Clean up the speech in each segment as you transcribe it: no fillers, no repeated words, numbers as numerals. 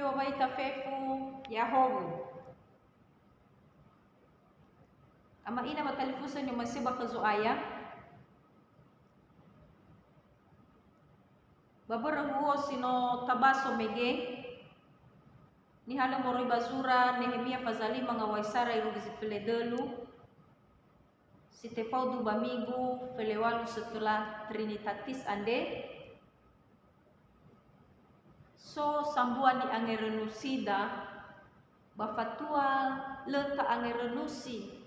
wabaita fefu Yahobu. Ama ina matalifusan yung masiba kazuaya. Babarahuo sino tabaso mege. Ni halang moroy bazura Nehemia fazali mga waisara irugi filedelu. Si tefau du bamigu felewalu setelah Trinitatis ande. So sambuan ni angerenusida bafatual leta angerenusi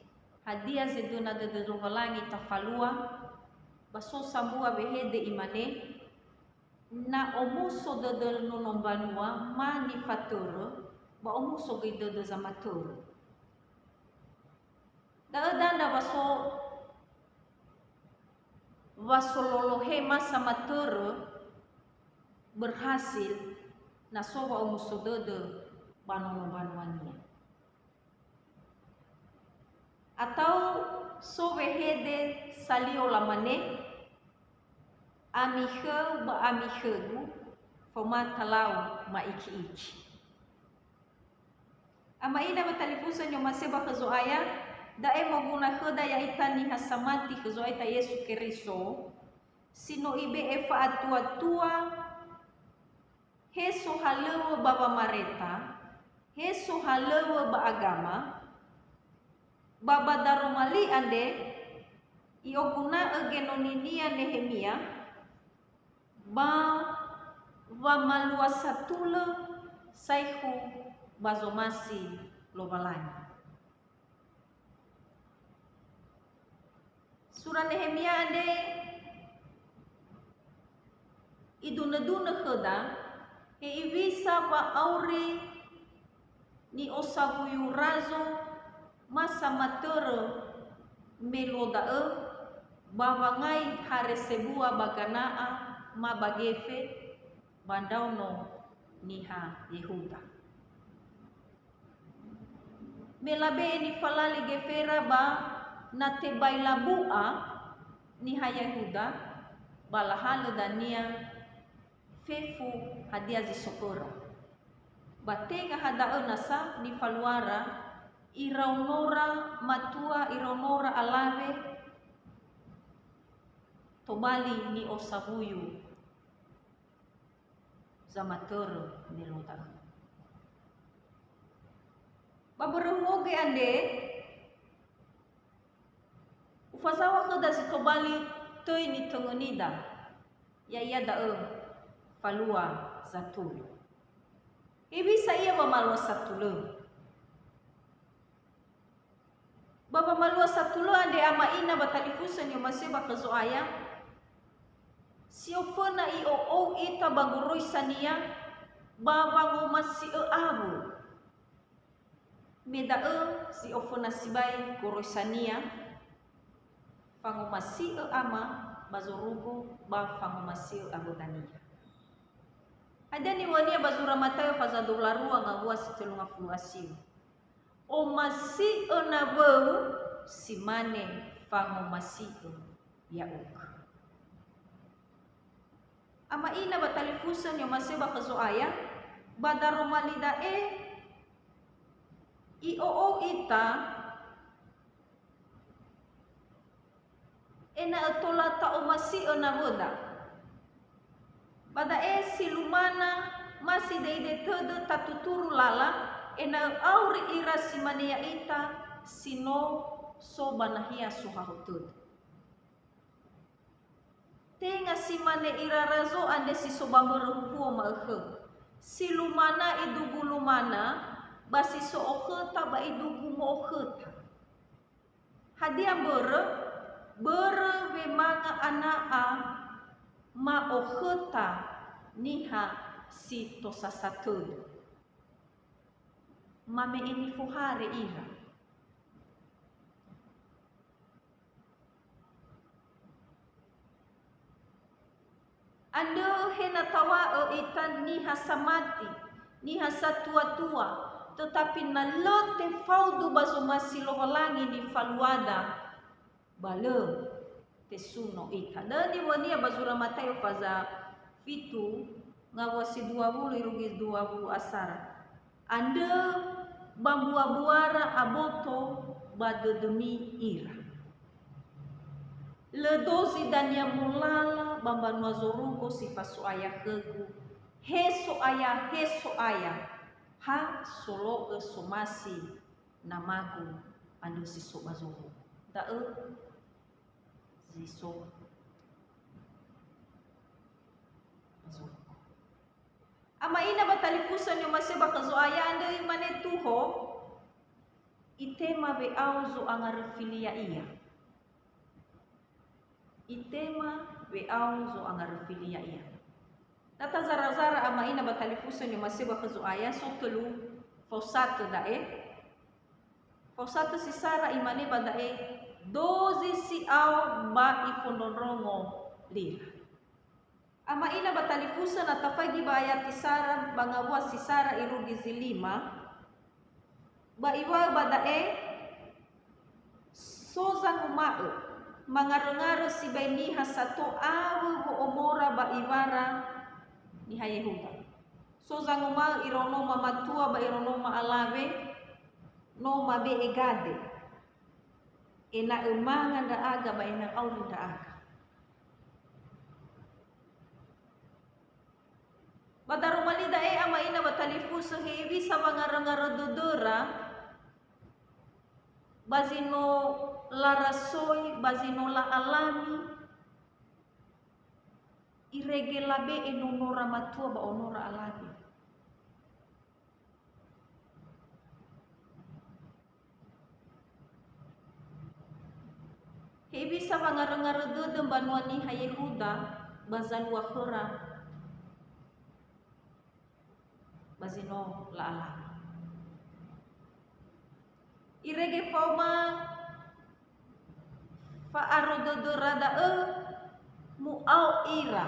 hadia zeduna dederuhalangi tafalua baso sambua behede imane na omuso deder nunombanua manifatur ba omuso gidede zamatur daedanda baso lolohe masa matur berhasil na soba omuso dede banunombanuania atau sobehede salio lamane amihe ba amihegu fomatalau maiki-iki. Ama ina matalifusan yung maseba kazoaya dae maguna heda ya itani hasamati kazoaita Yesu Kristo sino ibe efa atua-tua heso halewa baba mareta heso halewa ba agama baba darumali ande ioguna egenoninia Nehemia ba maluasatule saihu bazomasi lobalani. Surah Nehemia ande iduna-duna heda e ibisa ba aure ni osabuyu razo masa matere melodae babangai haresebua baganaa mabagefe bandauno niha Yehuda. Melabe ni falali gefera ba natebay labua niha Yehuda balahalo dania fefu hadiazi sokora. Batega hadao nasa ni faluara iraunora matua iraunora alave tobali ni osabuyu zamatur niluta baberemoge ande ufasawa kada si tobali toy ni tungunida ya falua zatulu ibisa iya mamalwa satulu baba malua satulu ande ama ina batalifusan yung maseba kazoaya siofona o ita baguroy sania baba ngumasi abu medae si ofona sibay guroy sania pangumasi ama bazurugo ba pangumasi abu tania ada ni wania bazura Matayo fazadularu ngabua situlunga fluasi o masi nabeu simane pangumasi yauk. Ama ina batalifusan yung maseba kazoaya badaromalida ioo ita na atolata o masi naboda bada silumana masi deide todo tatuturu lala na auri ira simania ita sino so banahia suhahutud tenga simane irarazo ande si sobamberupuo mahe silumana idugulumana basi so okheta ba idugu mo okheta hadia bere memanga anaa ma okheta niha si tosasatud mame ini fuhare ira ando henatawa itan niha samati niha satua-tua tetapi nalote faudu bazumasi loholangi ni faluada bale tesuno ita dani wania bazura Matayo faza fitu ngawasi 20 irugi 20 asara. Anda bambua-buara aboto bade demi ira. Ledozi dan yang mulala bambanua zorugo sifasu ayah kegu. Heso ayah. Ha solo somasi namaku ando siso bazuru. Dae ziso bazuru. Ama ina batalifusan yung maseba kazo ayah ando yung manetuho. Itema be auzo angarefilia iya. Itema be auzo angarefilia iya. Nata zara-zara ama ina batalifusan yung maseba kazo ayah so telu fausato dae. Fausato si Sara imane ba dae 12 si au ba ifondonrongo lira. Ama ina batalifusan at tafagi ba ayat si Sara bangawa si Sara irugi zilima ba iwa ba dae sozang umao mangarengaro si bainiha satu awu bu omora ba ibara ni Yehuda. Sozang umao irono mamatua ba irono maalave no mabe egade ena emangan da aga ba ena auri da aga. Badarumali dae ama ina batalifu sehebi sa mangarengaro dodora bazino larasoi bazino la alami iregelabe enonora matua ba onora alami. Hebi sa mangarengaro dodem banuani Yehuda bazalua khura bazino la alami. Irege fauma fa arododorada muau ira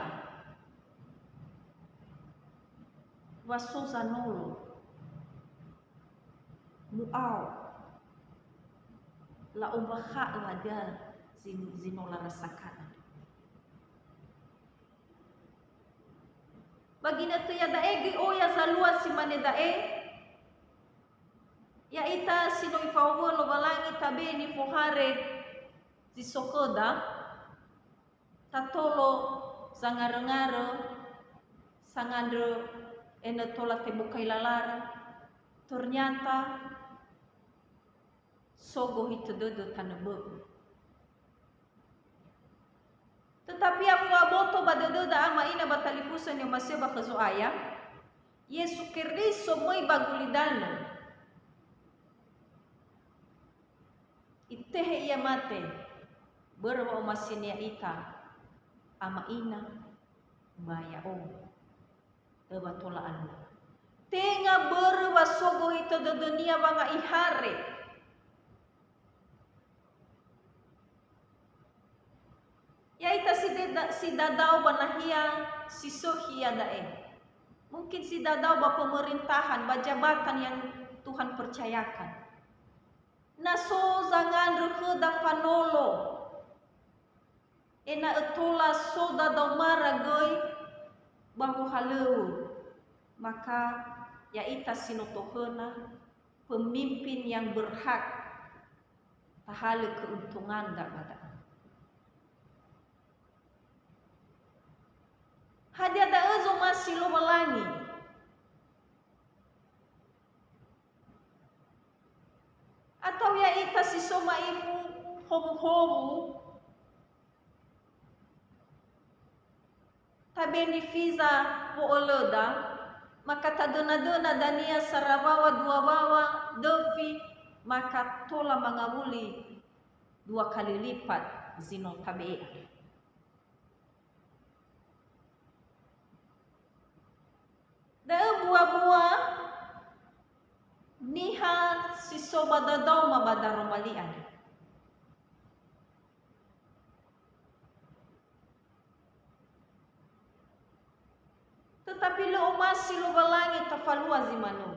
wasosa nolo muau la ubaha ada zinola rasakan. Bagina tu ya dae o ya zalua si mane dae ya ita sinoi faumo lo balangi tabe ni fohare di sokoda tatolo zangarengaro sangandro ene tola tebukai lalara ternyata sogo hito dodo tanebe. Tetapi aku aboto badodo da ama ina batalifusan yung maseba kazo aya Yesu Kristo mo'y bagulidano itehe iya mate berwa masinia ita ama ina baya batola anu tenga berwa sogo ito do dunia banga ihare ya ita si dadao banahia si sohia dae mungkin si dadao ba pemerintahan ba jabatan yang Tuhan percayakan naso zangan rukeda fanolo ena etola soda domara goy bahu haleu maka ya ita sinotohena pemimpin yang berhak tahale keuntungan dak pada hadia da ezo masih lo melangi atau ya ita si soma ibu homu tabeni fiza po oloda maka tadona-dona dania sarabawa dua bawa dovi maka tola mangawuli 2 kali lipat zino tabe da buah-buah niha si soba dadau mabadaro malian tetapi lo masih lo balangi tafalua zimano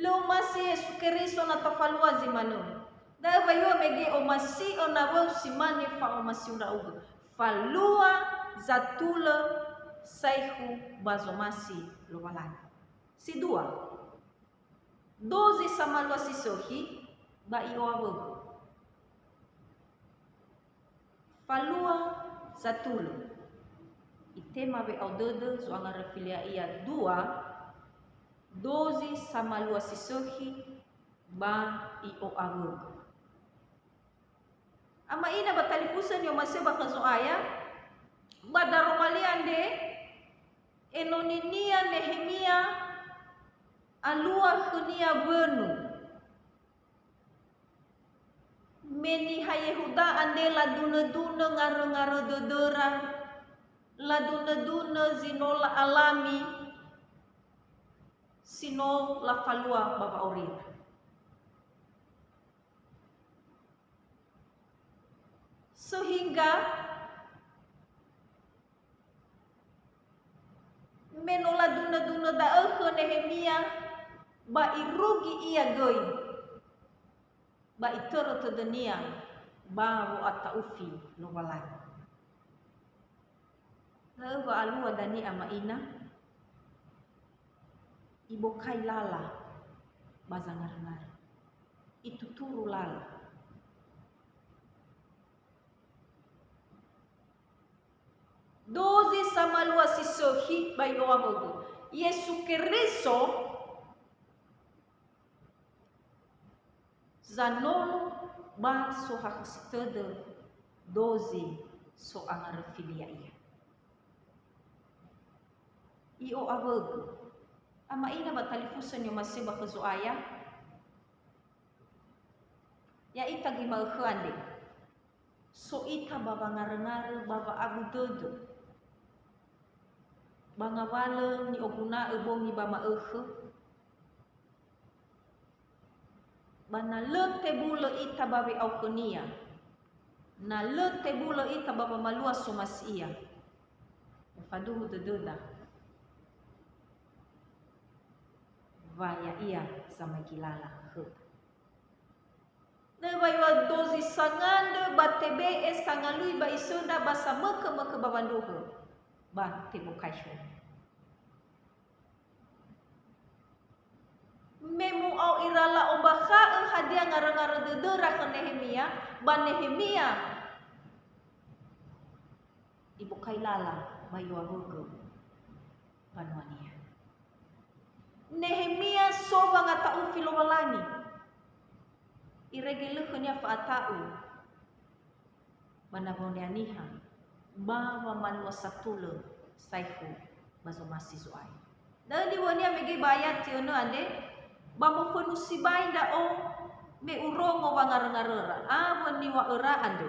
lo masih Yesu Kristo na tafalua zimano da bayo mege o masih ona bo simane fa o masih ura ugo falua zatula saihu bazomasi luwalan. Si dua, 12 sama lua sisohi ba iowawego. Falua satulu. Itema be au dede so anga refilia ia dua, 12 sama lua sisohi ba iowawego. Ama ina batalifusan yo maseba kazoaya badaromalian de enoninia Nehemia alua khunia benu meni hayehuda ande laduna-duna ngare-ngare dedera laduna-duna zinola alami sino la falua baba orira. Sehingga menola duna-duna daehe Nehemia ba irugi ia goi ba itero tedenia ba wo ataufi no walai. Lalu ba alua dani ama ina ibo kai lala bazangar-ngar itu turu lala. Doze sama lua sisohi bai oamogo. Yesu Kristo zanolo ba so hakustede 12 so angare filia ia. Io awogo. Ama ina batalifusan yo maseba kezoaya. Ya ita gimal khande. So ita baba ngare-ngare baba abu dodo. Bangawale ni oguna ebongi bama bana lete bula ita babe au konia na lete bula ita baba malua somasia faduhu dededa vaya ia sama gilala he ne bayo dozi sangande batebe sangalui ba isoda basa meke babandoho ba tebo kaisho memu au irala ombaka hadia ngara-ngara dedera ke Nehemia ba Nehemia ibu kailala bayo agogo panuania Nehemia so banga tau filowalani iregelehnya faatau banabonianiha bawa manwa satule saifu bazomasi zuai dan diwania mege bayat tiono ande bamo fenusi bainda o me urongo bangar-ngarera awani wa era ande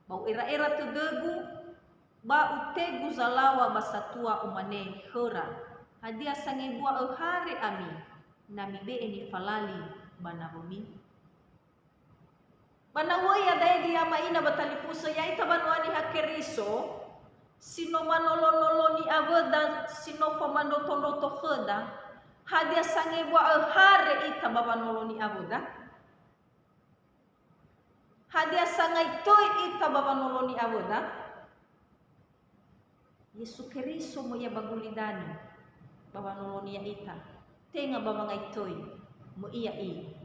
bau era-era tedegu ba utegu zalawa basatua umane hera hadia sange bua hari ami nami be eni falali banabumi banawaya daya dia maina batalifuso ya ita banwani hakeriso sino manolonoloni aveda sino famanotonoto heda hadia sange bua hari ita babanoloni avoda hadia sangai toy ita babanoloni avoda Yesu Kristo mo ya bagulidani babanoloni ya ita tenga babangai toy mo iya i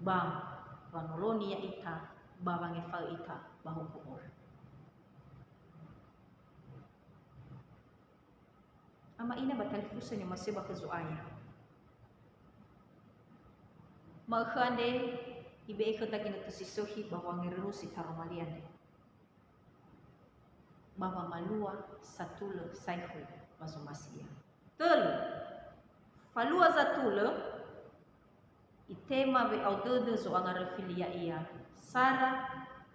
ba banoloni ya ita babange fal ita bahukumur ama ina batalifusa ni maseba kezuaya makhande ibe ikota kina tusisohi bahwa ngerusi karomalian bahwa malua satule saihu masomasia telu falua zatule itema be audede so angare filia ia sara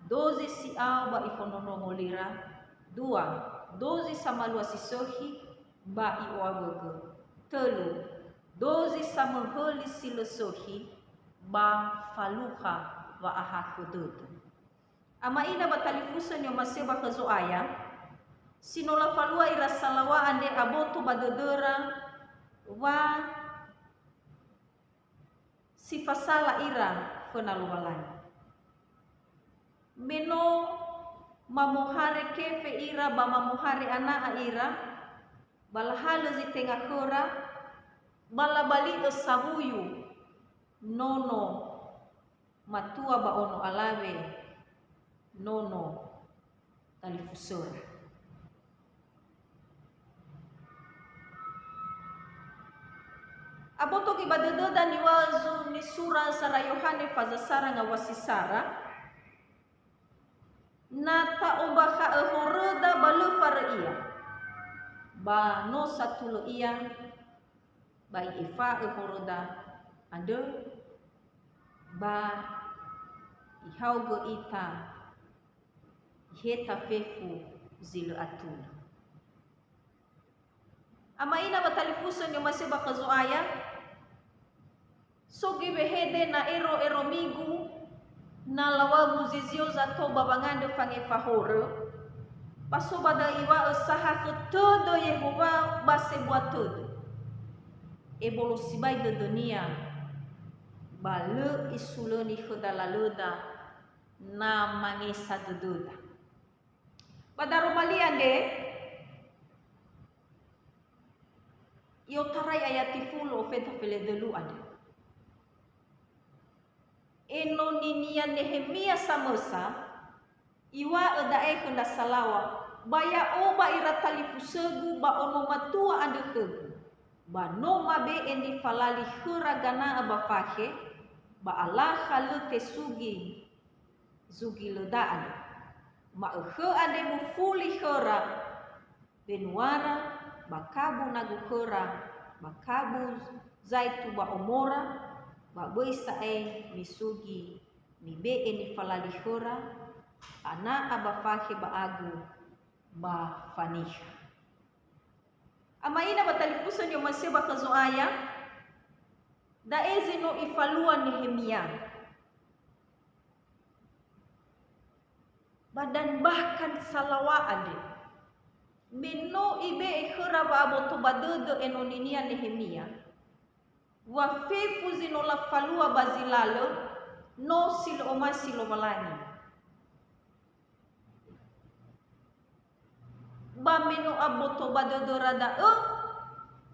12 si au ba ifonono lira 2 12 sama lua sisohi ba i oagogo telu 12 sama holi silosohi ba faluha wa aha kudud ama ina batalifusan yo maseba kazoaya sinola falua ira salawa ande aboto badedera wa sifasala ira fenaluwalan meno mamuhare kefe ira ba mamuhare anak ira Balahala zi tengah kera, balabali sabuyu, nono matua ba ono alawe, nono talifusora. Aboto ki badededa ni wazu ni sura sara Yohane fazasara nga wasisara, nata ombaha ehoreda balefara iya, ba no satulo iya, ba ifa ehoreda ande, ba ihaugo ita, iheta fefu zile atuna. Ama ina batalifusan yung masiba kazuaya, so gibehede na ero migu, na lawagu zizio za to babangande fangefahore, paso bada iwa usaha ke todo Yehova base buat todo. Evolusi bay de dunia, bale isuleni kedalaleda na mangesa dedoda. Pada romalian de, yo tarai ayat 10 ofeta pele delu ada. Eno ninia Nehemia samesa, iwa edae kenda salawa, baya oba iratali fusegu ba ono matua ande kegu, ba no mabe endi falali heragana abafahe, ba Allah halu tesugi zugi ledaan, ma ehe ade mufuli hera benuara, bakabu nagu hera, bakabu zaitu ba omora, ba boisae misugi mibe eni falali hera, ana abafahe ba agu ba fanisha. Ama ina batalifusan yung maseba kazoaya, daezi no ifalua Nehemia. Badan bahkan salawa ade. Meno ibe ikhera ba aboto badede enoninia Nehemia. Wa fefu zino la falua bazilalo, no silo oma silo malani. Ba meno aboto badede rada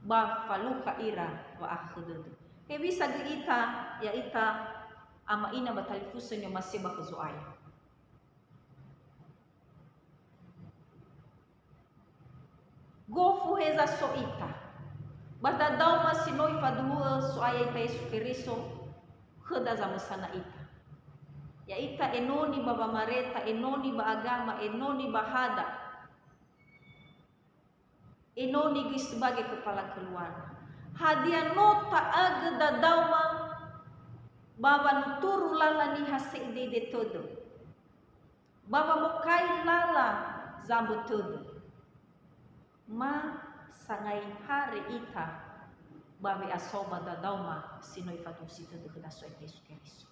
ba faluka ira wa akhudede. Kaya bisa ita ya ita ama ina batalifusan yung maseba kazoaya. Gofu heza so ita, bata dauma sinoi fadua so aya ita Yesu Keriso, heda za musana ita. Ya ita enoni baba mareta, enoni ba agama, enoni ba hada, enoni gi sebagai kepala keluarga. Hadiah nota agda dauma, baba nuturu lala ni hase ide de todo, baba mokai lala zambu todo. Ma sangai hari ita babi asoba da dauma sinoi fatu sita de kada so Yesu Keriso.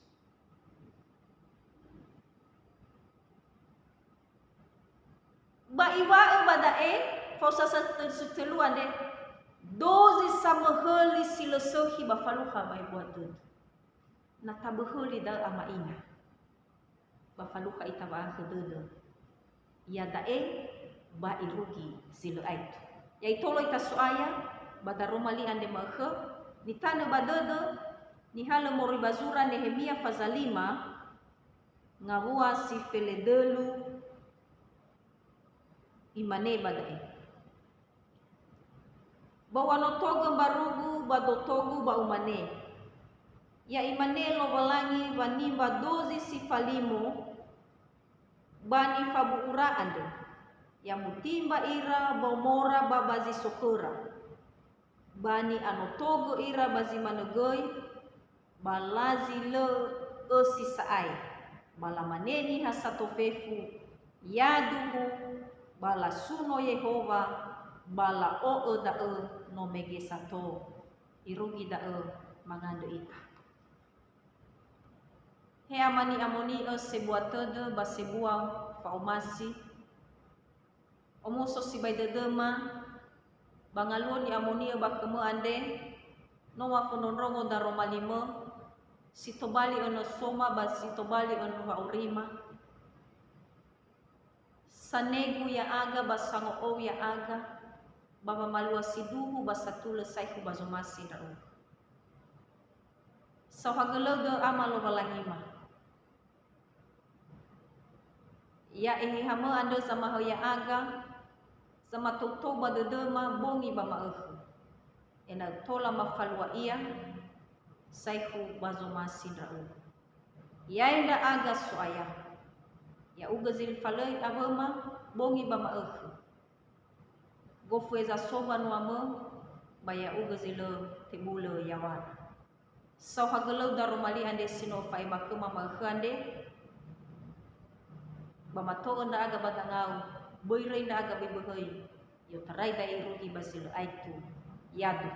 Ba iwa badae fosa sa teluan de dozi sama heli silosohi ba faluha ba buat tu. Na tabeheli da ama ina. Ba faluha ita ba kedodo. Ya dae ba irugi silo aitu. Ya itolo ita soaya bada romali ande mahe ni tane badede ni hala mori bazura Nehemia fazalima ngawua si feledelu imane badae. Bawa notogo barugu badotogu ba umane. Ya imane lo balangi banimba dozi si falimo bani fabu ura ande. Ya mutimba ira bomora babazi sokora, bani anotogo ira bazi manegoi, balazi le esi saai, balamaneni hasato fefu, yaduhu, bala suno Yehova, bala o dae no mege sato, irugi dae mangando ita. He amani amoni sebuah tede basebuah faumasi. Omuso si bay dedema bangalun ni amonia bakemo ande no wafunon rongo da romalimo si tobali ono soma ba si tobali ono haurima sanegu ya aga basango o ya aga bama malua siduhu basatule saihu bazomasi da'u. Sauhagelau de amalo balangima. Ya ehe hama anda sama hoya aga sama totoba de dema bongi bama ena tola mafalwa iya saihu bazomasi da'u. Ya enda aga soaya. Ya uga zil falai abama bongi bama gofueza soba nuama baya uga zile tebule yawan. Sau hagelau darumali ande sino fai makuma ande bama to enda aga batangau boire enda aga bibehoi yo tarai dai rugi basil aitu yadu.